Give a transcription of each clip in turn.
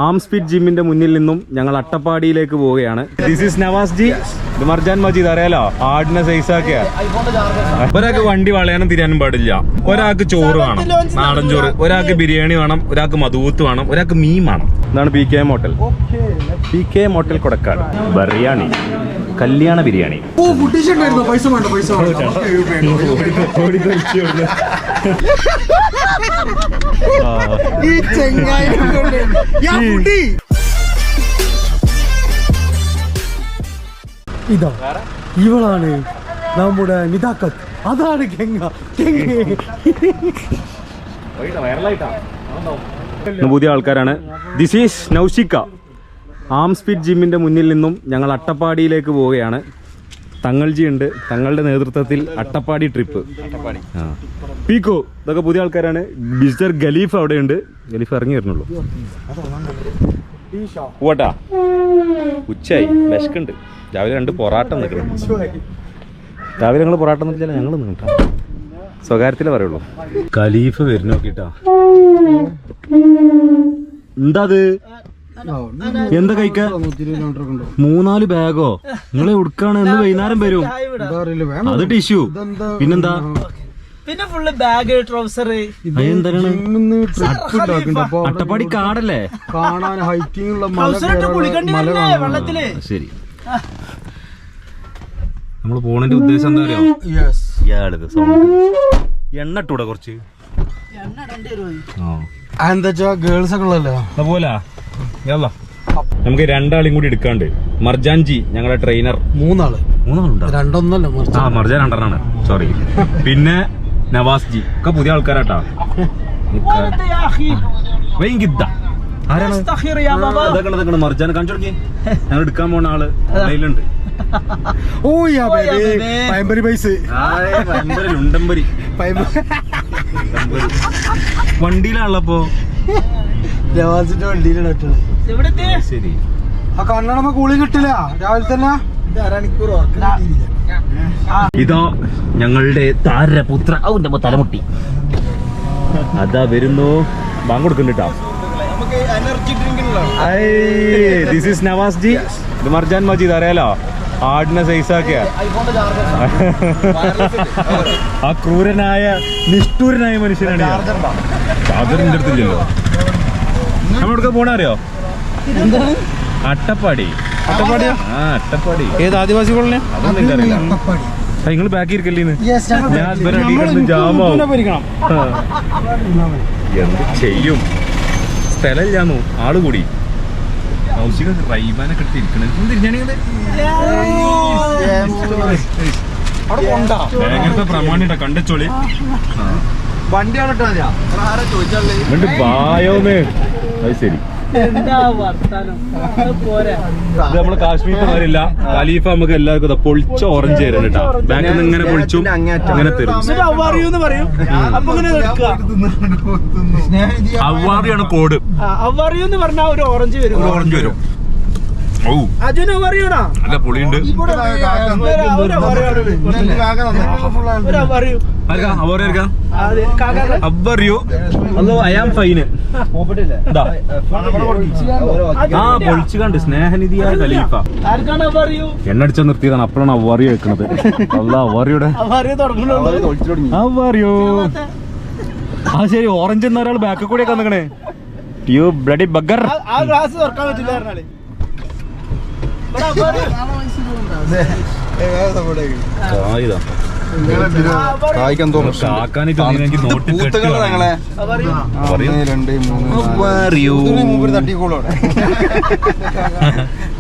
Arms Fit ജിമ്മിന്റെ മുന്നിൽ നിന്നും ഞങ്ങൾ അട്ടപ്പാടിയിലേക്ക് പോവുകയാണ്. ദിസ് ഈസ് നവാസ് ജി, ഇത് മർജാൻ മജീദ്, അറിയാലോ, ആടിനെ സൈസാക്കിയ. ഒരാൾക്ക് വണ്ടി വളയാനും തിരിയാനും പാടില്ല, ഒരാൾക്ക് ചോറ് വേണം, നാടൻ ചോറ്, ഒരാൾക്ക് ബിരിയാണി വേണം, ഒരാൾക്ക് മധുവൂത്ത് വേണം, ഒരാൾക്ക് മീൻ വേണം. ഇതാണ് PK motel. PK motel Kodakkad. Biryani, കല്യാണ ബിരിയാണി. ഇതാ ഇവളാണ് നമ്മുടെ നിതാക്കത്ത്. അതാണ് ഗംഗ. പുതിയ ആൾക്കാരാണ്. This is Naushika. Arms Fit ജിമ്മിന്റെ മുന്നിൽ നിന്നും ഞങ്ങൾ അട്ടപ്പാടിയിലേക്ക് പോവുകയാണ്. തങ്ങൾജി ഉണ്ട്, തങ്ങളുടെ നേതൃത്വത്തിൽ അട്ടപ്പാടി ട്രിപ്പ്. പീക്കോ, ഇതൊക്കെ പുതിയ ആൾക്കാരാണ്. മിസ്റ്റർ ഖലീഫ് അവിടെ ഉണ്ട്. ഖലീഫ് ഇറങ്ങി വരുന്നുള്ളൂ. പോട്ടാ, ഉച്ചയായി, വിശക്കുണ്ട്. രാവിലെ 2 പൊറാട്ട നിൽക്കണം. രാവിലെ ഞങ്ങൾ പൊറാട്ട നിന്നില്ല, ഞങ്ങൾ നിന്നിട്ടാ സ്വകാര്യത്തിലേ പറയുള്ളൂ. ഖലീഫ് വരുന്ന നോക്കിട്ടാ. എന്താ അത്? എന്താ കഴിക്ക? 3-4 ബാഗോ? നിങ്ങളെ ഉടുക്കാണ്. എന്ന് വൈകുന്നേരം വരും. അത് ടിഷ്യൂ. പിന്നെന്താ? പിന്നെ ഫുള്ള് ബാഗ്, ട്രൗസർ. അട്ടപ്പാടി കാടല്ലേ, കാണാൻ ഹൈക്കിംഗ് ഉള്ള വെള്ളത്തില്. ശരി, നമ്മള് പോണതിന്റെ ഉദ്ദേശം എന്താ അറിയോ? ഇയാളത് എണ്ണ ഇട്ടൂടെ കുറച്ച്. എന്താ ഗേൾസ് ഒക്കെ ഉള്ളല്ലോ. അതുപോലെ നമുക്ക് 2 ആളെയും കൂടി എടുക്കാണ്ട്. മർജാൻ ജി ഞങ്ങളുടെ ട്രെയിനർ. 3 ആളുണ്ടോ? 2 മർജാൻ 2 സോറി. പിന്നെ നവാസ് ജി ഒക്കെ പുതിയ ആൾക്കാരാട്ടാ. മർജാൻ കാണിച്ചു കൊടുക്കേ. ഞങ്ങൾ എടുക്കാൻ പോണ ആള് കയ്യിലുണ്ട്. വണ്ടിയിലാണല്ലോ ജവാസിന്റെ വണ്ടിയിലാണ്. ശരി, ആ കണ്ണടമ്പോ കൂളി കിട്ടില്ല രാവിലെ തന്നെ. ഇതോ ഞങ്ങളുടെ താരപുത്ര. തലമുട്ടി അതാ വരുന്നു. ബാങ്ക് കൊടുക്കുന്നുണ്ട്. ദിസ് ഈസ് നവാസ് ജി, ഇത് മർജാൻ മജീദ്, അറിയാലോ, ആടിനെ സൈസാക്കിയ. ആ ക്രൂരനായ നിഷ്ഠൂരനായ മനുഷ്യനാണ്. ചാർജറിന്റെ അടുത്തില്ലല്ലോ. നമ്മളെടുക്ക പോണ അറിയോ? അട്ടപ്പാടി. അട്ടപ്പാടിയാ? ആ, അട്ടപ്പാടി. ഏത് ആദിവാസി കോളനിയാ? അതൊന്നും എനിക്കറിയില്ല. നിങ്ങൾ ബാക്കി ഇരിക്കല്ലേന്ന്. ഞാൻ ജാമാവും. എന്ത് ചെയ്യും? സ്ഥലമില്ലാന്നു, ആള് കൂടി. റൈബാനൊക്കെ ഇട്ടിരിക്കണേ. ഭയങ്കരത്തെ പ്രമാണിട്ടാ കണ്ടച്ചോളി. വണ്ടി ബായോന്ന്. അത് ശരി, ഇത് നമ്മള് കാശ്മീർമാരില്ല. ഖലീഫ നമുക്ക് എല്ലാവർക്കും പൊളിച്ച ഓറഞ്ച് തരും കേട്ടോ. ബാങ്കിൽ നിന്ന് ഇങ്ങനെ പൊളിച്ചും അങ്ങനെ തരും. അവ്വാറിയാണ് കോഡ്. അവ്വാറിയെന്ന് പറഞ്ഞാൽ ഒരു ഓറഞ്ച് വരും. ഓറഞ്ച് വരും. ഓ, നല്ല പുളിയുണ്ട്. ആ പൊളിച്ചു കണ്ട് സ്നേഹനിധിയായ ഖലീഫ എണ്ണടിച്ച നിർത്തിയതാണ്. അപ്പോഴാണ് അവ്വാറിയോ വെക്കുന്നത്. അല്ല, അവ്വാറിയുടെ അവ്വാറിയോ. ആ ശരി, ഓറഞ്ച് എന്ന ഒരാൾ ബാക്കിൽ കൂടെയൊക്കെ വന്നിക്കണേ. You bloody bugger.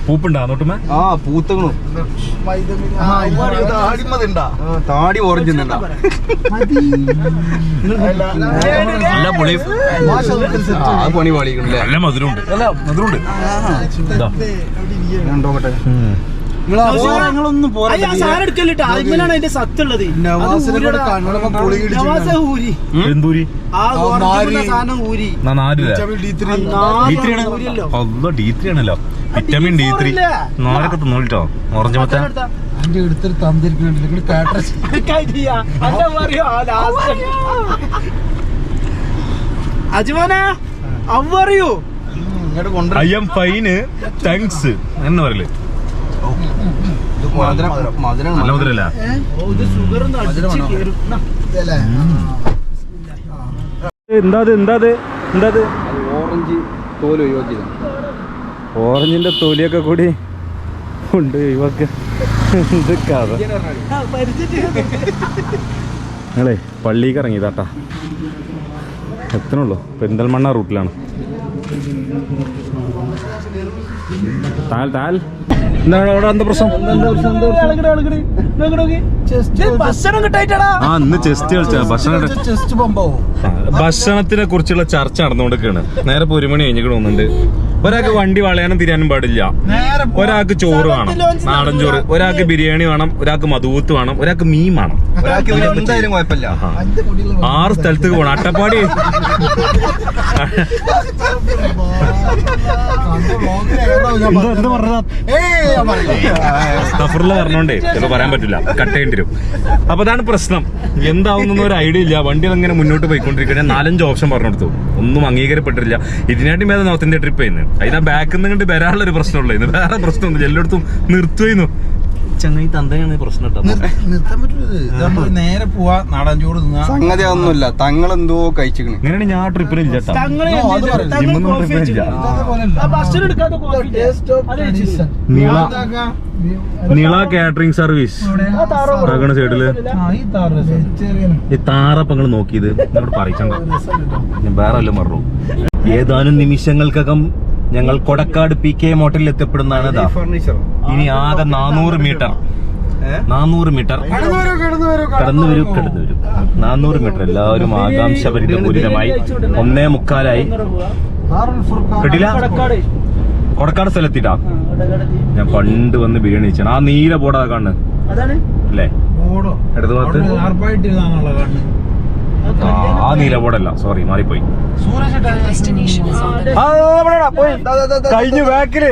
പൂപ്പുണ്ടാ നോട്ടുമ്പോ? ആ, പൂത്തണു. താടി ഓറഞ്ച്. നല്ല പുളി, പണി പാടിക്കണല്ലേ. നല്ല മധുരമുണ്ട്. അതിന്റെ സത്തുള്ളത്. D3 vitamin D3 നാലൊക്കെ തിന്നോട്ടോ. ഓറഞ്ച് മൊത്തം അജ്മാന അവറിയോ? ഇങ്ങോട്ട് കൊണ്ട് ഐ എം ഫൈന് താങ്ക്സ് എന്ന് പറയല്. മധുരം നല്ല മുതലല്ല. ഇത് ഷുഗർ ഒന്ന് അടിച്ച് കേറും. എന്താ ഓറഞ്ച് തോല് ഒഴിവാക്കിയതാണ്. ഓറഞ്ചിന്റെ തൊലിയൊക്കെ കൂടി ഉണ്ട് ഒഴിവാക്ക. ഇത് കഥ. ഞങ്ങളെ പള്ളിക്ക് ഇറങ്ങിയതാട്ടാ. എത്തണുള്ളൂ. പെരിന്തൽമണ്ണ റൂട്ടിലാണ്. എന്താണ് അവിടെ എന്താ പ്രശ്നം? ഭക്ഷണം കിട്ടായിട്ടാടാ. ആ ഇന്ന് ചെസ്റ്റ് കളിച്ചാ ചെസ്റ്റ് പമ്പാവും. ഭക്ഷണത്തിനെ കുറിച്ചുള്ള ചർച്ച നടന്നുകൊണ്ടിരിക്കുകയാണ്. നേരെ 1 മണി കഴിഞ്ഞിട്ട് തോന്നുന്നുണ്ട്. ഒരാൾക്ക് വണ്ടി വളയാനും തിരിയാനും പാടില്ല. ഒരാൾക്ക് ചോറ് വേണം, നാടൻ ചോറ്. ഒരാൾക്ക് ബിരിയാണി വേണം, ഒരാൾക്ക് മധുവൂത്ത് വേണം, ഒരാൾക്ക് മീൻ വേണം. ഒരാൾക്ക് എന്തായാലും കുഴപ്പമില്ല. 6 സ്ഥലത്തേക്ക് പോകണം. അട്ടപ്പാടി എന്താ പറഞ്ഞതാ? സഫറില് പറഞ്ഞോണ്ടേ ചിലപ്പോ പറയാൻ പറ്റില്ല, കട്ട് ചെയ്യേണ്ടി വരും. അപ്പൊ അതാണ് പ്രശ്നം. എന്താവുന്ന ഒരു ഐഡിയ ഇല്ല. വണ്ടി അങ്ങനെ മുന്നോട്ട് പോയിക്കൊണ്ടിരിക്കുക. 4-5 ഓപ്ഷൻ പറഞ്ഞു കൊടുത്തു, ഒന്നും അംഗീകാരപ്പെട്ടിട്ടില്ല. ഇതിനായിട്ട് മേലെ നോർത്ത് ഇന്ത്യ ട്രിപ്പ് ചെയ്യുന്നത്. അതിനാ ബാക്കിൽ നിന്ന് കണ്ട് വരാനുള്ളൊരു പ്രശ്നമുള്ളൂ. ഇത് വേറെ പ്രശ്നമൊന്നും എല്ലായിടത്തും നിർത്തുന്നു. ചങ്ങായി തന്തയാണ് പ്രശ്നം. നിർത്താൻ പറ്റില്ല. നേരെ പോവാ, നാടൻ ചോറ് തിന്നാ. സംഗതി ഒന്നുമില്ല, തങ്ങളെന്തോ കഴിച്ചിക്കണ്. അങ്ങനെയാണ് ഞാൻ ട്രിപ്പിന് ഇല്ല. നീള കാറ്ററിംഗ് സർവീസ് സൈഡില് ഈ താറപ്പ് നിങ്ങൾ നോക്കിയത് എന്നോട് പറയിച്ചണ്ട. ഞാൻ വേറെ വല്ലതും പറഞ്ഞു. ഏതാനും നിമിഷങ്ങൾക്കകം ഞങ്ങൾ കൊടക്കാട് PK മോട്ടലിൽ എത്തപ്പെടുന്നതാണ്. ഇനി ആകെ 400 മീറ്റർ കടന്നു വരൂ. 400 മീറ്റർ. എല്ലാവരും ആകാംക്ഷഭരിതപൂരിതമായി 1:45 കിട്ടില്ല. കൊടക്കാട് സ്ഥലത്തിട്ടാ ഞാൻ പണ്ട് വന്ന് ബിരിയാണി കഴിച്ചാണ്. ആ നീല ബോർഡാ കാണുന്നത് അല്ലേ? ഇടത് ഭാഗത്ത് ആ നീല ബോർഡല്ല, സോറി മാറിപ്പോയി. കഴിഞ്ഞു ബാക്കില്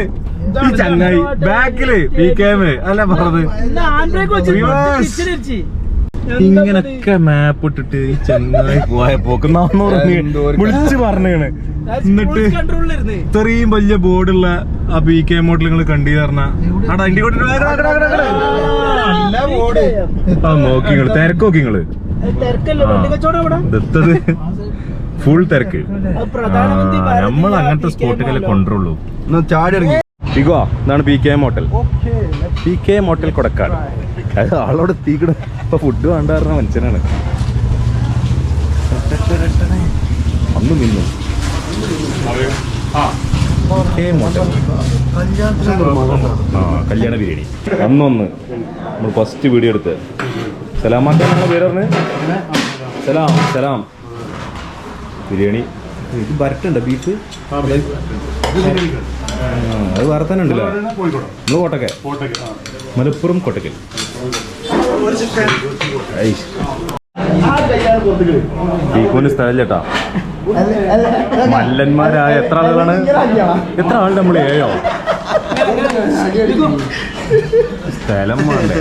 ഈ ചങ്ങായി ബാക്കില് PK അല്ല പറഞ്ഞത്. ഇങ്ങനൊക്കെ മാപ്പ് ഇട്ടിട്ട് ഈ ചങ്ങായി പോയ പോക്ക് 400 വിളിച്ച് പറഞ്ഞാണ്. എന്നിട്ട് ഇത്രയും വലിയ ബോർഡുള്ള ആ PK മോഡൽ നിങ്ങൾ കണ്ടു പറഞ്ഞ ആടാ ഇന്ത്യ നോക്കി നിങ്ങള് തിരക്ക് നോക്കി നിങ്ങള്. ദത്തത് ഫുൾ തിരക്ക്. നമ്മൾ അങ്ങനത്തെ സ്പോട്ടുകളെ കൊണ്ടുള്ളൂ. ചാടി ഇറങ്ങി ഇഗോ ഇതാണ് PK മോട്ടൽ കൊടക്കാട്. അത് ആളോട് എത്തിക്കണ. ഇപ്പൊ ഫുഡ് വേണ്ട പറഞ്ഞ മനുഷ്യനാണ്. അന്ന് നിന്നു കല്യാണ ബിരിയാണി അന്നൊന്ന് നമ്മൾ ഫസ്റ്റ് വീഡിയോ എടുത്ത്. സലാമാക്കാൻ ഞങ്ങളുടെ പേര് പറഞ്ഞ് സലാം ബിരിയാണി. ഇത് വരട്ടുണ്ടോ ബീഫ്? അത് വേറെ തന്നെ ഉണ്ടല്ലോ. നമ്മൾ കോട്ടക്കൽ, മലപ്പുറം കോട്ടക്കൽ. ബീഫിന് സ്ഥലം ചേട്ടാ. മല്ലന്മാരായ എത്ര ആളുകളാണ്? എത്ര ആളുടെ നമ്മൾ 7 സ്ഥലം വേണ്ടേ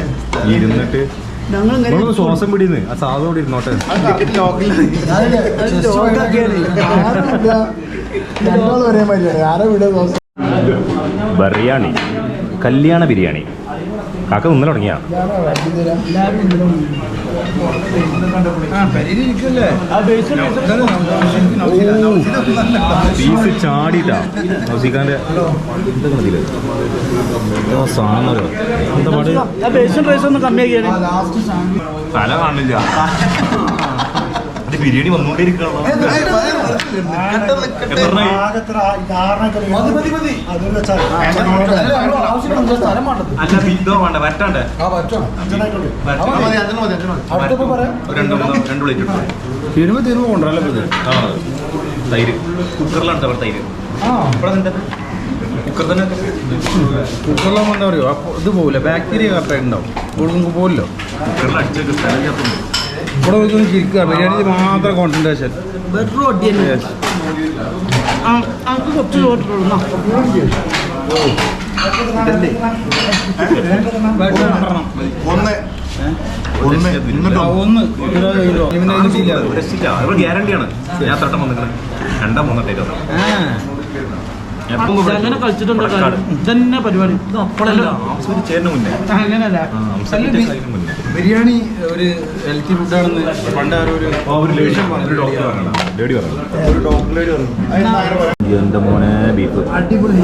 ഇരുന്നിട്ട്? നമ്മളൊന്ന് ശ്വാസം പിടിന്ന് ആ സാധനം കൂടി ഇരുന്നോട്ടെ. ബിരിയാണി, കല്യാണ ബിരിയാണി. കാക്ക ഇന്നലെ തുടങ്ങിയ പീസ് ചാടിയിട്ടാ നൗസിഖാന്റെ സാധനം. എന്താ പാട്? തല കാണില്ല. ബിരിയാണി വന്നുകൊണ്ടിരിക്കണോ? അല്ല ഇതോ വേണ്ട വരട്ടാണ്ട്. 2 പ്ലേറ്റ് തീരുമ്പോ കൊണ്ടുവരല്ലോ. തൈര് കുക്കറിലാണ് തവർ തൈര്. കുക്കർ തന്നെ കുക്കറിലാകുമ്പോൾ എന്താ പറയുക, ഇത് പോകില്ല, ബാക്ടീരിയ കറക്റ്റായിട്ട് ഉണ്ടാവും. കൊടുക്കുമ്പോൾ പോലല്ലോ. കുക്കറിൽ അടിച്ചൊക്കെ സ്ഥലം ചേർത്തുണ്ട്. ഇവിടെ പോയി ചിരിക്കുക. ബിരിയാണി മാത്രം കോൺസെൻട്രേഷൻ. ഗ്യാരണ്ടിയാണ്. ഞാൻ തട്ടം വന്നിട്ട് 2-3 ടൈറ്റ് അങ്ങനെ കളിച്ചിട്ടുണ്ട് ഇതന്നെ പരിപാടി ഇത് അപ്പോഴല്ല അങ്ങനല്ല ബിരിയാണി ഒരു ഹെൽത്തി ഫുഡാണെന്ന് പണ്ട് ഒരു എന്റെ മോനെ ബീഫ് അടിപൊളി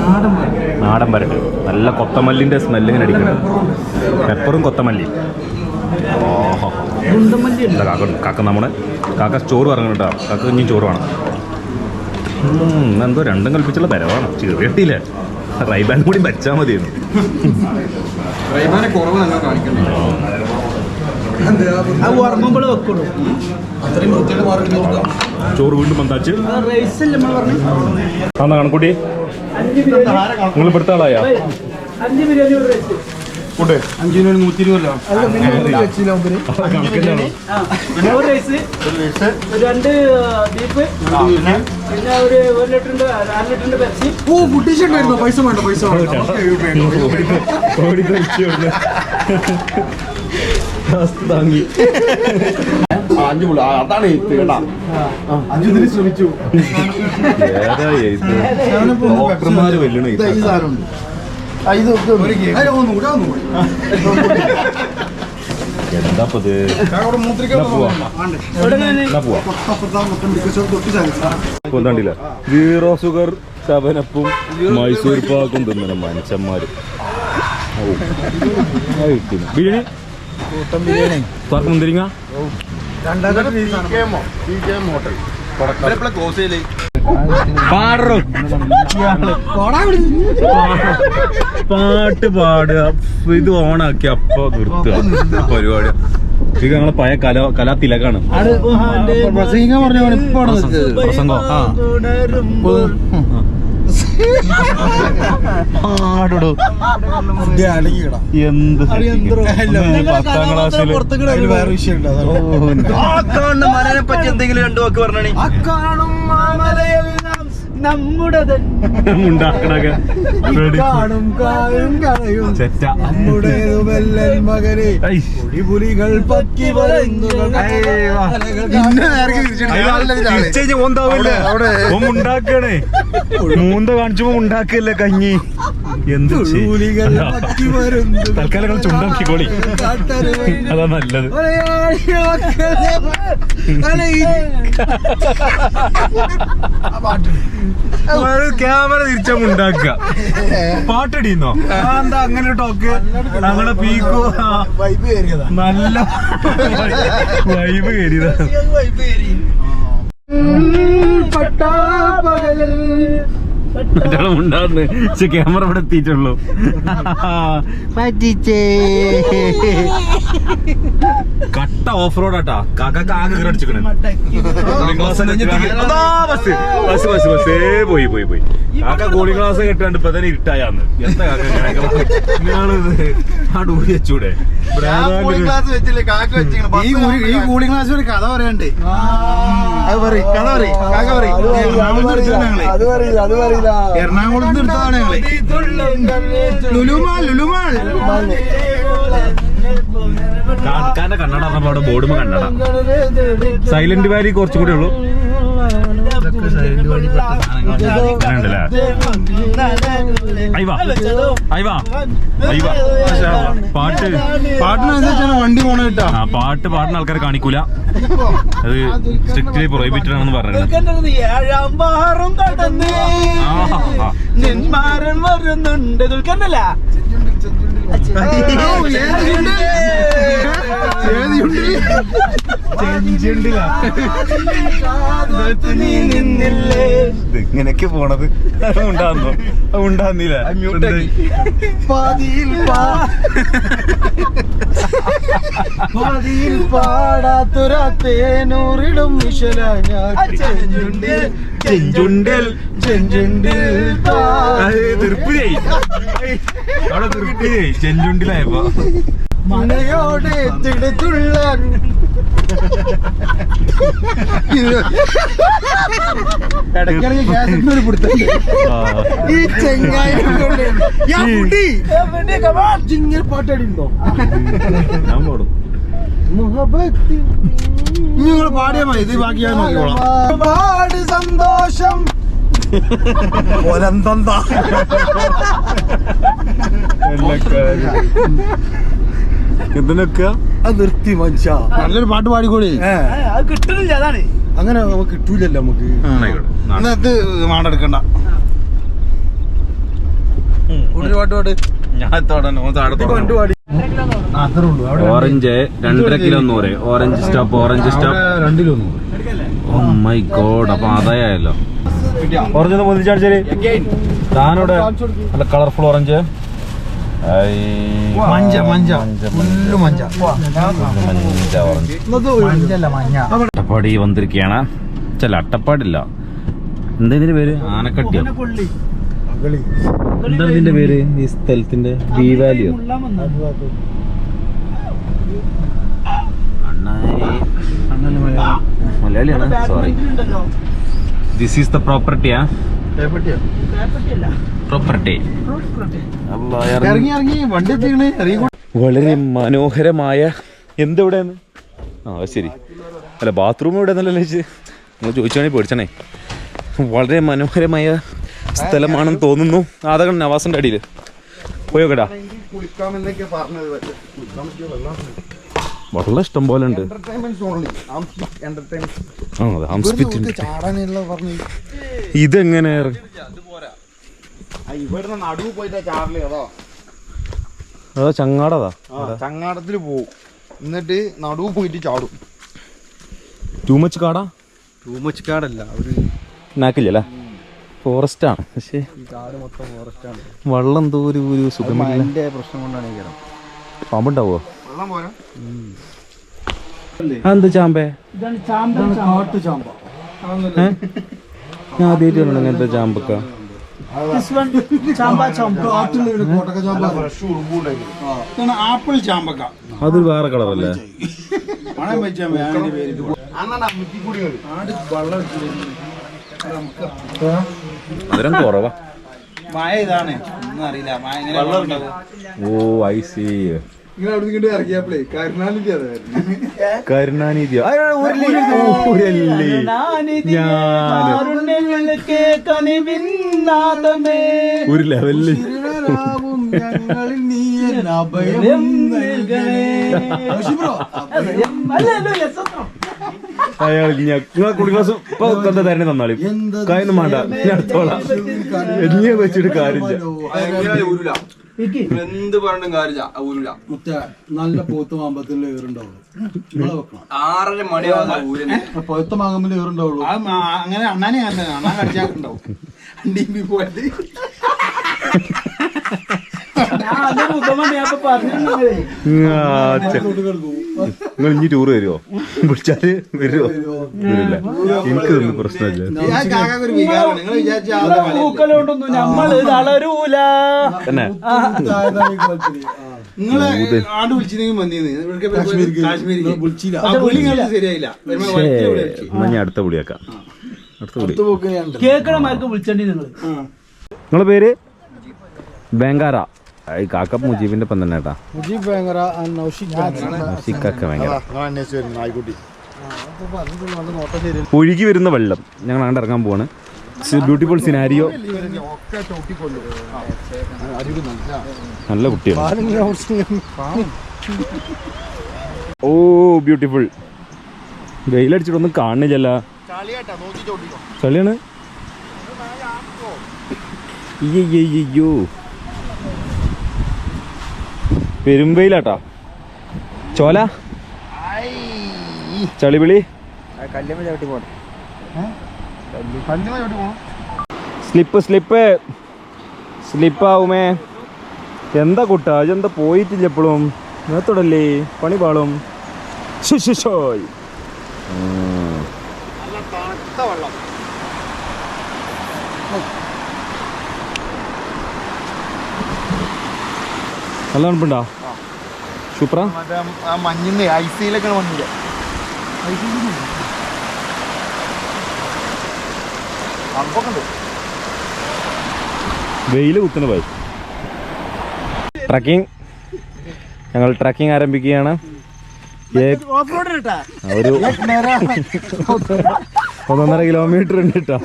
നാടൻ പരട്ട് നല്ല കൊത്തമല്ലിന്റെ സ്മെല്ല് ഇങ്ങനെ അടിക്കുന്നത് പെപ്പറും കൊത്തമല്ലി കാക്ക നമ്മുടെ കാക്ക ചോറ് പറഞ്ഞു കേട്ടോ കാക്ക ഇനിയും ചോറ് വേണം എന്തോ രണ്ടും കൽപ്പിച്ചുള്ള പരവാണ് ചെറിയട്ടില്ലേ റൈബാൻ കൂടി വെച്ചാൽ മതിയായിരുന്നു ഓർമ്മകൾ വെക്കുള്ളൂ ചോറ് വീണ്ടും പന്താച്ച് റൈസ് നമ്മൾ പറഞ്ഞു അന്നാ കണക്കൂട്ടി നിങ്ങൾ ഇവിടുത്തെ ആളായ 5 ബിരിയാണി ഒരു റൈസ് ഫുഡ് 5 120 ഒരു റൈസ് 2 ബീഫ് പിന്നെ ഒരു 1 ലിറ്ററിന്റെ 4 ലിറ്ററിന്റെ പെപ്സി പൈസ വേണ്ട പൈസ താങ്ങി അതാണ് കേട്ടാ 5 ശ്രമിച്ചു ഡോക്ടർമാര് വെല്ലണ എന്താ പോവാണ്ടില്ല 0 ഷുഗർ ശവനപ്പും മൈസൂർ പാക്കും തിന്നണം മനുഷ്യന്മാര് ബിരിയാണി തുറക്ക് മുന്തിരിങ്ങ പാട്ട് പാടുക ഇത് ഓണാക്കി അപ്പൊ നിർത്തുക പരിപാടി ഇത് ഞങ്ങളെ പഴയ കലാതിലകാണ് പ്രസംഗം എന്ത് 10ാം ക്ലാസ്സിൽ വേറെ വിഷയം പറ്റി എന്തെങ്കിലും 2 വാക്ക് പറഞ്ഞേ നമ്മുടെ പുലികൾ പറ്റി ഉണ്ടാക്കണേ മൂന്ത കാണിച്ചപ്പോ ഉണ്ടാക്കല്ലേ കഞ്ഞി എന്ത് തൽക്കാലം ചുണ്ടാക്കിക്കോളി അതാ നല്ലത് ക്യാമറ തിരിച്ചാ ഉണ്ടാക്കുക പാട്ടടിയുന്നോ എന്താ അങ്ങനെ ടോക്ക് ഞങ്ങളെ പീക്കോ നല്ല വൈബ് കയറിയതാ ഉണ്ടാകുന്നു പക്ഷെ ക്യാമറ ഇവിടെ എത്തിയിട്ടുള്ളൂ കട്ട ഓഫ് റോഡ് ആട്ടാ കാക്ക ആകെ അടിച്ചിക്കണേ പോയി കാക്ക കൂളിംഗ് ഗ്ലാസ് കെട്ടാണ്ട് ഇപ്പൊ തന്നെ ഇരുട്ടായാന്ന് എന്താ കാക്ക ആ ഡൂരി വെച്ചൂടെ ഈ കൂളിംഗ് ക്ലാസ് ഒരു കഥ പറയണ്ടേ എറണാകുളത്ത് എടുത്തതാണ് ഞങ്ങള് ലുലുമാൾ കാക്കാന്റെ കണ്ണട അവിടെ ബോർഡുമ്പോ കണ്ണട സൈലന്റ് വാലി കുറച്ചും കൂടെ ഉള്ളൂ പാട്ടിനനുസരിച്ചാണ് വണ്ടി പോണ കേട്ടാ പാട്ട് പാടുന്ന ആൾക്കാരെ കാണിക്കൂല അത് സ്ട്രിക്ട്ലി പ്രൊഹിബിറ്റഡ് ആണെന്ന് പറഞ്ഞത് 7 ബാറും കടന്ന് നെന്മാരൻ വരുന്നുണ്ട് ദുൽഖർനല്ല ഇങ്ങനെയൊക്കെ പോണത് ഉണ്ടാകുന്നില്ല പാടാത്തൊരാത്തേനൂറിടും ചെഞ്ചുണ്ടിൽ തീർപ്പിലായി അവിടെ തീർപ്പിലായി ചെഞ്ചുണ്ടിലായപ്പോ മനയോടെ തിടത്തുള്ള ഈ ചെങ്ങായി പാട്ടടിണ്ടോ ഞാൻ പാടും നിങ്ങൾ പാടിയാ മതി ഇത് ബാക്കി ഞാൻ നോക്കിക്കോളാം. ഒരുപാട് സന്തോഷം എന്തിനൊക്കെ നിർത്തി മനുഷ്യ നല്ലൊരു പാട്ട് പാടിക്കൂടി അത് കിട്ടുന്നില്ല അതാണ്. അങ്ങനെ നമുക്ക് കിട്ടൂലല്ലോ നമുക്ക് ഇത് മാടെടുക്കണ്ട ഒരു പാട്ട് പാട്ട് orange 2.5 kilo 100. Orange stop 2 kilo oh my god. അപ്പൊ അതായല്ലോ ഓറഞ്ച് ഒന്ന് മുതിച്ചാടിച്ചാല് താനോടെ നല്ല കളർഫുൾ ഓറഞ്ച്. മഞ്ച മഞ്ച ഫുള്ള് മഞ്ച ഓറഞ്ച് മഞ്ചല്ല മഞ്ഞ. അട്ടപ്പാടി വന്നിരിക്കുകയാണ്. ചില അട്ടപ്പാടില്ല, എന്താ ഇതിന്റെ പേര്? ആനക്കട്ടിയോ? എന്താ ഇതിന്റെ പേര് ഈ സ്ഥലത്തിന്റെ? ബി വാലിയോ? മലയാളിയാണ്, സോറി. ദിസ് ഈസ് ദ പ്രോപ്പർട്ടിയാ? പ്രോപ്പർട്ടി. വളരെ മനോഹരമായ എന്തെവിടെയാണ്? ശരി. അല്ല, ബാത്റൂം ഇവിടെ നല്ല നിങ്ങൾ ചോദിച്ചാണെങ്കിൽ പേടിച്ചണേ. വളരെ മനോഹരമായ സ്ഥലമാണെന്ന് തോന്നുന്നു. അതൊക്കെ നവാസിന്റെ അടിയിൽ പോയോക്കെടാ. വെള്ളം ഇഷ്ടം പോലെ ഉണ്ട്. ഇതെങ്ങനെ അതോ ചങ്ങാടതാ? ചങ്ങാടത്തില് പോവും, എന്നിട്ട് നടുവ് പോയിട്ട് ചാടും. ടൂ മച്ച് കാടാ? ടൂ മച്ച് കാടല്ല, ഒരു നാക്കില്ലല്ലേ? ഫോറസ്റ്റ് ആണ്, പക്ഷേ കാട് മൊത്തം ഫോറസ്റ്റ് ആണ്. വെള്ളം എന്തോ ഒരു സുഖമില്ല. പ്രശ്നം കൊണ്ടാണ് ഈ കിടം. പാമ്പുണ്ടാവോ? വെള്ളം പോരാ. എന്ത് ചാമ്പേ? കാട്ടു ചാമ്പ. ഞാൻ ആദ്യമായിട്ട് ഇങ്ങനത്തെ ചാമ്പക്ക. ആപ്പിൾ ചാമ്പക്ക. അത് വേറെ കളറല്ലേ? മധുരം കുറവാ. മായ ഇതാണ്, ഒന്നും അറിയില്ല. ഓ ഐ സി. നിങ്ങൾ അവിടെ നിന്ന് ഇറങ്ങിയപ്പോഴേ കരുണാനിധിയോ? ഒരു ലെവലില് അയാൾ നിങ്ങളെ കുടി ക്ലാസ് ഇപ്പൊ എന്താ തന്നെ തന്നാളി. കായൊന്നും വേണ്ട, ഞാൻ അടുത്തോളാം. എന്നെ വെച്ചിട്ട് കാര്യമില്ല. എന്ത് പറഞ്ഞിട്ടും കാര്യമില്ല. നല്ല പോത്ത് മാമ്പത്തിൽ ഏറുണ്ടാവുള്ളൂ. 6:30 മണിയാവുന്ന പൊത്ത മാങ്ങമ്പിൽ ഏറുണ്ടാവുള്ളൂ. അങ്ങനെ അണ്ണാനെ അണ്ണാൻ കടിച്ചാക്കുണ്ടാവും. പോയത് നിങ്ങൾ ഇനി ടൂർ വരുമോ? വിളിച്ചാല് വരുമോ? വരില്ല. എനിക്കൊന്നും പ്രശ്നമില്ല. നമ്മള് തളരൂല. നിങ്ങളെ ആണ്ട് വിളിച്ചിരുന്നെങ്കിൽ വന്നിരുന്നു കാശ്മീരിക്ക്. ശരിയായില്ല. ഞാൻ അടുത്ത വിളിയാക്കാം. അടുത്ത വിളി കേക്കണമാർക്ക് വിളിച്ചണ്ടി. നിങ്ങളെ പേര്? ബംഗാറ. കാക്ക മുജീബിന്റെ ഒപ്പം തന്നെ കേട്ടാ. മുജീബ് ഭയങ്കര ഒഴുകി വരുന്ന വെള്ളം. ഞങ്ങൾ അങ്ങോട്ട് ഇറങ്ങാൻ പോവാണ്. Beautiful scenario. നല്ല കുട്ടിയാണ്. ഓ ബ്യൂട്ടിഫുൾ. വെയിലടിച്ചിട്ടൊന്നും കാണുന്നില്ല. ചളിയാണ്. അയ്യോ പെരുമ്പയിലാട്ടാ. ചോല ചളിവിളി. സ്ലിപ്പാവുമേ. എന്താ കുട്ടാ ഇതെന്താ പോയിട്ടില്ല എപ്പോഴും? നേരത്തോടല്ലേ പണി പാളും. നല്ല തണുപ്പുണ്ടോ? സൂപ്പറാ. മഞ്ഞിന്ന് ഐസിയിലൊക്കെ വന്നില്ല. വെയില് കുത്തുന്ന പോയി. ട്രക്കിംഗ്. ഞങ്ങൾ ട്രക്കിംഗ് ആരംഭിക്കുകയാണ്. ഒരു 1.5 കിലോമീറ്റർ ഉണ്ട് കേട്ടോ.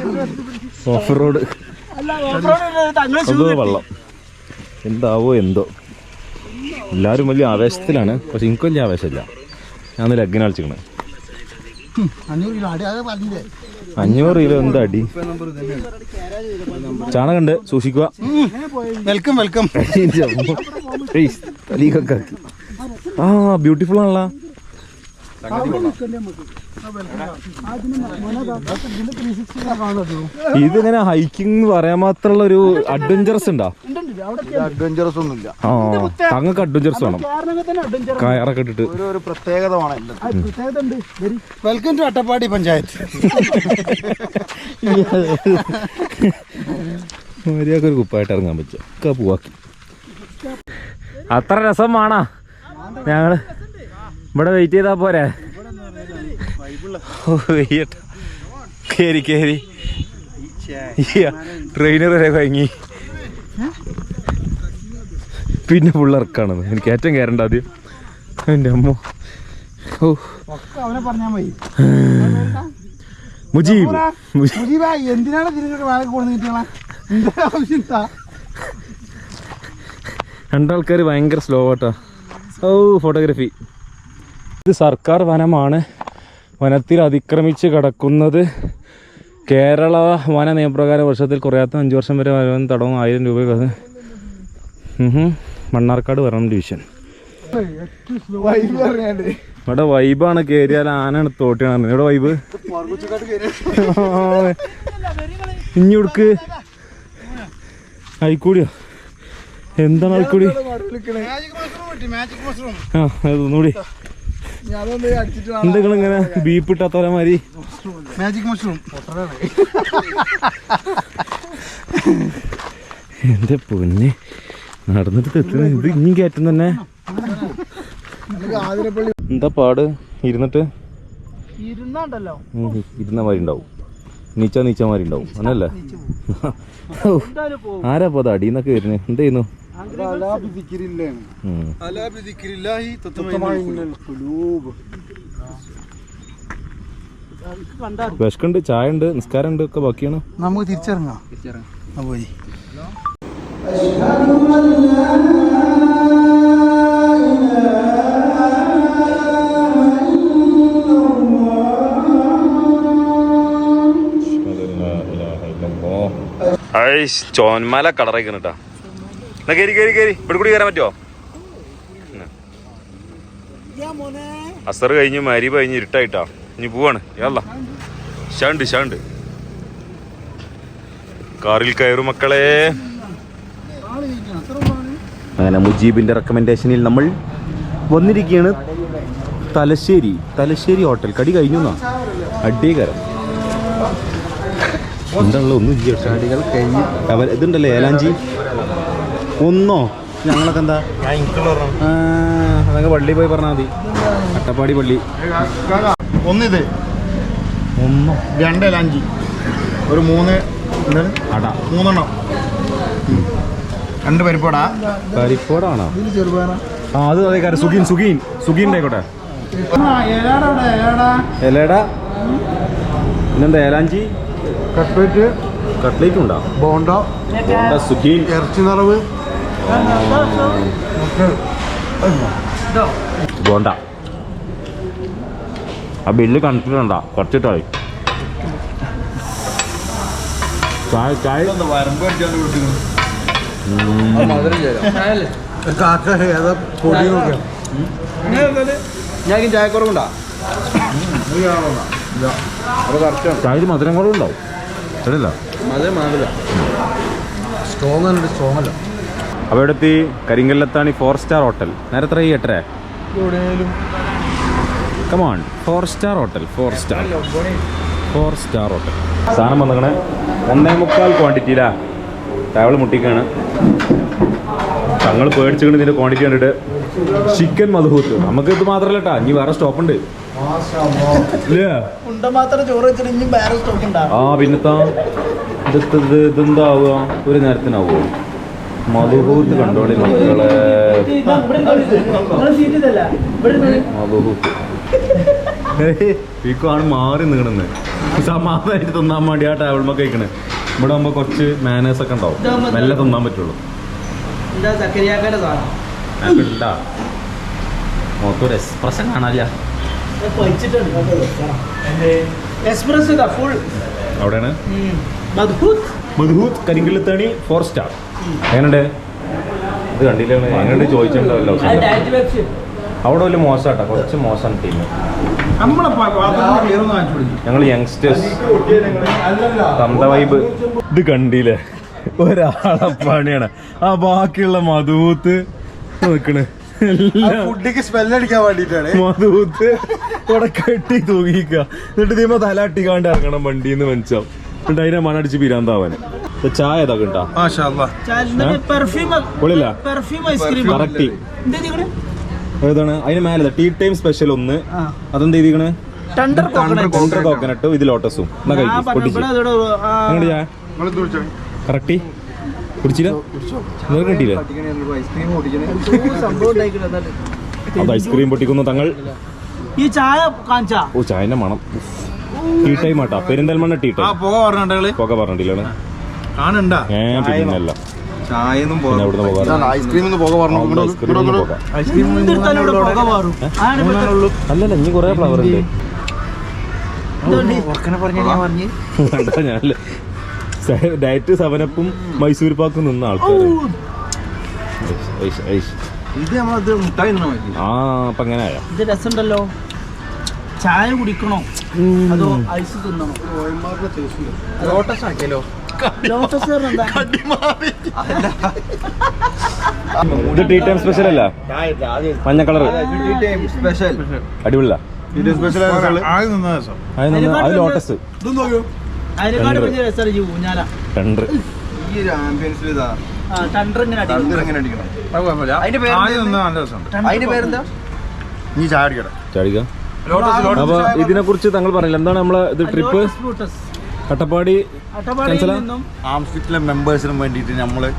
ഓഫ് റോഡ് അതോ വെള്ളം എന്താവോ എന്തോ. എല്ലാവരും വലിയ ആവേശത്തിലാണ്, പക്ഷെ എനിക്ക് വലിയ ആവേശമില്ല. ഞാൻ ലഗ്ന കളിച്ചിരിക്കണേ 500 കിലോ എന്താ അടി. ചാണകണ്ട് സൂക്ഷിക്കുക. Welcome welcome. ആ ബ്യൂട്ടിഫുൾ ആണല്ലോ. ഇതിങ്ങനെ ഹൈക്കിംഗ് എന്ന് പറയാൻ മാത്രമുള്ള ഒരു അഡ്വഞ്ചറസ് ഉണ്ടോ? അഡ്വഞ്ചറസ് ഒന്നുമില്ല. ആ തങ്ങൾക്ക് അഡ്വഞ്ചറസ് വേണം, കയറൊക്കെ ഇട്ടിട്ട്. ഒരു പ്രത്യേകത വേണം. Welcome to Attappadi panchayat. മര്യാദക്ക് ഒരു കുപ്പായിട്ട് ഇറങ്ങാൻ പറ്റും. ഒക്കെ പോവാക്കി അത്ര രസം വേണോ? ഞങ്ങള് ഇവിടെ വെയിറ്റ് ചെയ്താ പോരെ? കേറി കേറി ട്രെയിനർ വരെ കഴിഞ്ഞി. പിന്നെ പിള്ളേർക്കാണ് എനിക്ക് ഏറ്റവും കയറേണ്ട ആദ്യം. എൻ്റെ അമ്മ. ഓ മുജീബ് എന്തിനാണ് രണ്ടാൾക്കാർ ഭയങ്കര സ്ലോ ആട്ടാ. ഓ ഫോട്ടോഗ്രാഫി. ഇത് സർക്കാർ വനമാണ്. വനത്തിൽ അതിക്രമിച്ച് കിടക്കുന്നത് കേരള വന നിയമപ്രകാരം വർഷത്തിൽ കുറയാത്ത 5 വർഷം വരെ തടവും 1000 രൂപ. മണ്ണാർക്കാട് വരണം ഡിവിഷൻ. ഇവിടെ വൈബാണ്. കയറിയാൽ ആനാണ് തോട്ടിയാണ്. ഇവിടെ വൈബ് ഇനി കൊടുക്ക്. ആയിക്കൂടിയോ? എന്താണ് ആയിക്കൂടി? ആ ഒന്നുകൂടി. എന്തെങ്കിലും ഇങ്ങനെ ബീപ്പ് ഇട്ടാത്തോലെ മാതിരി. Magic mushroom. എന്റെ പൊന്നെ നടന്നിട്ട് തെറ്റുന്ന ഇത് ഇനി കയറ്റം തന്നെ. എന്താ പാട്? ഇരുന്നിട്ട് ഇരുന്ന മാതിരി ഉണ്ടാവും, നീച്ച മാതിരി ഉണ്ടാവും. അങ്ങനല്ലേ? ആരാ പോ അത് അടിയെന്നൊക്കെ വരുന്നത്? എന്ത് ചെയ്യുന്നു? വിശക്കുണ്ട്, ചായ ഉണ്ട്, നിസ്കാരം ഉണ്ട്, ഒക്കെ ബാക്കിയാണ്. നമുക്ക് തിരിച്ചിറങ്ങാം. ചോന്മാല കളറായിക്കണം കേട്ടാ. എന്നാ കയറി കയറി കയറി. ഇവിടെ കൂടി കയറാൻ പറ്റുമോ? അസർ കഴിഞ്ഞ് മരിബ് കഴിഞ്ഞ് ഇരുട്ടായിട്ടാ. ഇനി പോവാണ്. യാല്ല ഷാണ്ട് കാറിൽ കയറും മക്കളെ. അങ്ങനെ മുജീബിന്റെ റെക്കമെൻഡേഷനിൽ നമ്മൾ വന്നിരിക്കുകയാണ് തലശ്ശേരി ഹോട്ടൽ. കടി കഴിഞ്ഞു എന്നാ അടിയകരം. എന്താണല്ലോ ഒന്നും കടികൾ കഴിഞ്ഞ് ഇതുണ്ടല്ലേ ഏലാഞ്ചി ഒന്നോ? ഞങ്ങളൊക്കെ എന്താ അതൊക്കെ പള്ളി പോയി പറഞ്ഞാൽ മതി. അട്ടപ്പാടി പള്ളി. ഒന്നിത് ഒന്നോ 2 ഏലാഞ്ചി ഒരു 3 അട 3 2 പരിപ്പോടാ. പരിപ്പോടാണോ? ആ അത് അതേ കാര്യം. സുഗീൻ ആയിക്കോട്ടെ. ഇലയുടെ പിന്നെന്താ? ഏലാഞ്ചി കട്ട്ലേറ്റ് ഉണ്ടോ? ബോണ്ട സുഗീൻ ഇറച്ചി നിറവ് ബോണ്ട. ആ ബില്ല് കണ്ടിട്ടുണ്ട കുറച്ചിട്ടായി. ചായ ഞാൻ ചായക്കുറവുണ്ടാ? ചായ മധുരം കൂടെ ഉണ്ടാവും. ശരിയല്ല സ്ട്രോങ് അല്ല. അപ്പോൾ ഇവിടെത്തി കരിങ്കല്ലത്താണി 4 സ്റ്റാർ ഹോട്ടൽ. നേരത്തെ 8 come on 4 star hotel. 4 star hotel. സാധനം വന്നിക്കണേ 1.25 ക്വാണ്ടിറ്റിയിലാ. ടവൾ മുട്ടിക്കാണ്. തങ്ങൾ പേടിച്ചിട്ട് ഇതിൻ്റെ ക്വാണ്ടിറ്റി കണ്ടിട്ട്. ചിക്കൻ മധുഹൂത്ത്. നമുക്ക് ഇത് മാത്രമല്ല കേട്ടാ, ഇനി വേറെ സ്റ്റോപ്പ് ഉണ്ട്. ആ പിന്നെത്താ ഇതെന്താവുക? ഒരു നേരത്തിനാവുമോ? മധുഹൂത്ത് കണ്ടോളി മക്കളെ. മധുഹൂത്ത് പീക്കാണ് മാറി നീങ്ങണെന്ന്. സമാധാനായിട്ട് തിന്നാൻ വേണ്ടി ആ ടേബിൾമൊക്കെ കഴിക്കണേ. ഇവിടെ ആകുമ്പോ കുറച്ച് മാനേഴ്സ് ഒക്കെ ഉണ്ടാവും, മെല്ലെ തിന്നാൻ പറ്റുള്ളൂ. എന്താ സക്കരിയാക്കയുടെ സാധനം മൊത്തം എക്സ്പ്രഷൻ കാണാല്ല. എക്സ്പ്രസ് ഇതാ ഫുൾ. അവിടെയാണ് മധുഹൂത്ത് മധുഹൂത്ത് കരിങ്കില്ലത്തേണി 4 സ്റ്റാർ. എങ്ങനെയുണ്ട് ഇത്? കണ്ടില്ല, എങ്ങനെയുണ്ട് ചോദിച്ചിട്ടുണ്ടല്ലോ. ഡയറ്റ് വെബ്സ് അവിടെ വലിയ മോശമാട്ടോ, കുറച്ച് മോശമാണ് ടീം. ഞങ്ങൾ യങ്സ്റ്റേഴ്സ് തന്ത വൈബ്. ഇത് കണ്ടില്ലേ, ഒരാളെ പണിയാണ്. ആ ബാക്കിയുള്ള മധുഹൂത്ത് നിക്കണ് ഫുഡിക്ക് സ്മെല്ലടിക്കാൻ വേണ്ടിട്ടാണ്. മധുഹൂത്ത് ഇവിടെ കെട്ടി തൂങ്ങിക്ക. എന്നിട്ട് ഇതിമ്മ തല അട്ടിക്കാണ്ട് ഇറങ്ങണം വണ്ടിന്ന് മനസ്സിലാവും. എന്നിട്ട് അതിനെ മണടിച്ച് പിരാന്താവാന്. ചായ ഇതൊക്കെ ഉണ്ടാ പൊളില്ല. കറക്റ്റ് ഏതാണ് അതിന് മേലെ ടീ ടൈം സ്പെഷ്യൽ ഒന്ന്. അതെന്ത് ചെയ്തിക്കണ്? ടണ്ടർ കോക്കനട്ടും ഇത് ലോട്ടസും. എന്നാ കഴിക്കും പൊട്ടിച്ച് അങ്ങോട്ട് ചായ കറക്റ്റ് കുടിച്ചില്ല. നിങ്ങൾക്ക് കിട്ടിയില്ലേ? അത് ഐസ്ക്രീം പൊട്ടിക്കുന്നു തങ്ങൾ. ഈ ചായ കാണിച്ചാ? ഓ ചായന്റെ മണം. ടീ ടൈം ആട്ടാ, പെരിന്തൽമണ്ണ ടീ ടൈം. പുക പറഞ്ഞിട്ടില്ലാണ് പിന്നല്ല ചായന്നും പിന്നെ അവിടുന്ന് പോകാറ്. ഐസ്ക്രീം പോക പറഞ്ഞു. അല്ലല്ല ഇനി കൊറേ ഫ്ലവർ ഉണ്ട്. ഞാനല്ലേ ഡയറ്റ് 7-Up മൈസൂർ പാക്കും നിന്ന ആൾക്കാർ. ഇത് നമ്മളത് മുട്ടായി ആ അപ്പൊ അങ്ങനെ ആയ. ഇത് രസമുണ്ടല്ലോ. ചായ കുടിക്കണോ അതോ ഐസ് തിന്നണോ? ലോട്ടസ് ആക്കിയല്ലോ. ലോട്ടസ് എന്താ? ഇത് ടീ ടൈം സ്പെഷ്യൽ അല്ല, മഞ്ഞ കളർ സ്പെഷ്യൽ അടിപൊളിയ. അത് ലോട്ടസ് അതിനെക്കാട് വലിയ രസമാണ് ഈ ഊഞ്ഞാല. ടെൻഡർ ഈ ഒരു ആംബിയൻസിൽ ഇതാ ടണ്ടർ ഇങ്ങനെ എങ്ങനെ അടിക്കണം. അതിന്റെ പേരെന്താ? നീ ചായ അടിക്കട്ടെ. ചാടിക്ക. അപ്പൊ ഇതിനെ കുറിച്ച് താങ്കൾ പറയില്ല, എന്താണ് നമ്മളെ ഇത് ട്രിപ്പ്? അട്ടപ്പാടി അട്ടപ്പാടിയിൽ നിന്നും ആംസ്റ്റിറ്റിലെ മെമ്പേഴ്സിനും വേണ്ടിയിട്ട് നമ്മള്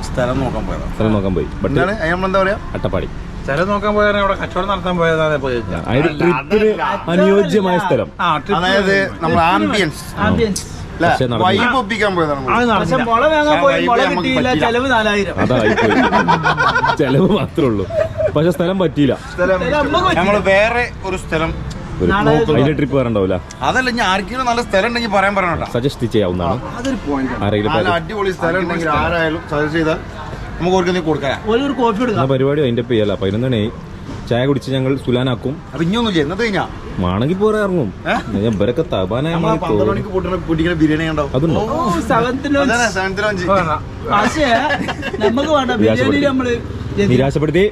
സ്ഥലം നോക്കാൻ പോയതാണ്. സ്ഥലം നോക്കാൻ പോയി. എന്താ പറയാ, അട്ടപ്പാടി സ്ഥലം നോക്കാൻ പോയാൽ അവിടെ കച്ചവടം നടത്താൻ പോയതാണ്. അതിന് ട്രിപ്പിന് അനുയോജ്യമായ സ്ഥലം, അതായത് നമ്മൾ ആംബിയൻസ് ആംബിയൻസ് പക്ഷെ വൈബ് ഒപ്പിക്കാൻ പോയതാണ്. പക്ഷെ മുള വാങ്ങാൻ പോയി, മുള കിട്ടിയില്ല, ചെലവ് 4000. അതായിപ്പോയി. ചെലവ് മാത്രമേ ഉള്ളൂ, പക്ഷെ സ്ഥലം പറ്റിയില്ല. ഞങ്ങള് വേറെ ഒരു സ്ഥലം അതിന്റെ ട്രിപ്പ് വരണ്ടാവില്ല. അതല്ല, ഞാൻ ആർക്കെങ്കിലും നല്ല സ്ഥലം ഉണ്ടെങ്കിൽ പറയാൻ പറയണോ, സജസ്റ്റ് ചെയ്യാവുന്നതാണ്. അതൊരു പോയിന്റ്. ആരെങ്കിലും അടിപൊളി സ്ഥലം ഉണ്ടെങ്കിൽ ആരായാലും സജസ്റ്റ് ചെയ്താൽ നമുക്ക് ഓർക്കെന്തെങ്കിലും കൊടുക്കാം. ഒരു കോഫി എടുക്കാം. പരിപാടി അതിന്റെ ചെയ്യാല 11 മണി ചായ കുടിച്ച് ഞങ്ങൾ സുലാനാക്കും. അപ്പൊ ഇനിയൊന്നും ചെയ്യാം. എന്നിട്ട് കഴിഞ്ഞാ മാണെങ്കിൽ പോരാ ഇറങ്ങും. ഇവരൊക്കെ തപാനായ ബിരിയാണി ഉണ്ടാവും. അതുണ്ടോ? പക്ഷേ നമുക്ക് വേണ്ട ബിരിയാണി. നമ്മള് നിരാശപ്പെടുത്തി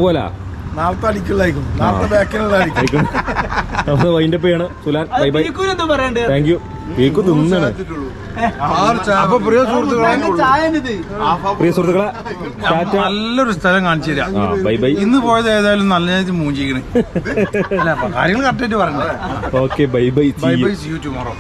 പോല നാളത്തെ അടിക്കുള്ളായിരിക്കും, നാളത്തെ ബാക്കിലുള്ളതായിരിക്കും. വൈൻഡപ്പ് ചെയ്യാണ് സുലാൻ. ബൈ ബൈ, എന്താ പറയണ്ടേ? Thank you. കേക്ക് തിന്നാണ്. പ്രിയ സുഹൃത്തുക്കളെ, നല്ലൊരു സ്ഥലം കാണിച്ചു തരാം. Bye bye. ഇന്ന് പോയത് ഏതായാലും നല്ല മൂഞ്ചിക്കണ്. കാര്യങ്ങൾ കറക്റ്റായിട്ട് പറഞ്ഞേ. Okay bye bye. Bye bye, see you tomorrow.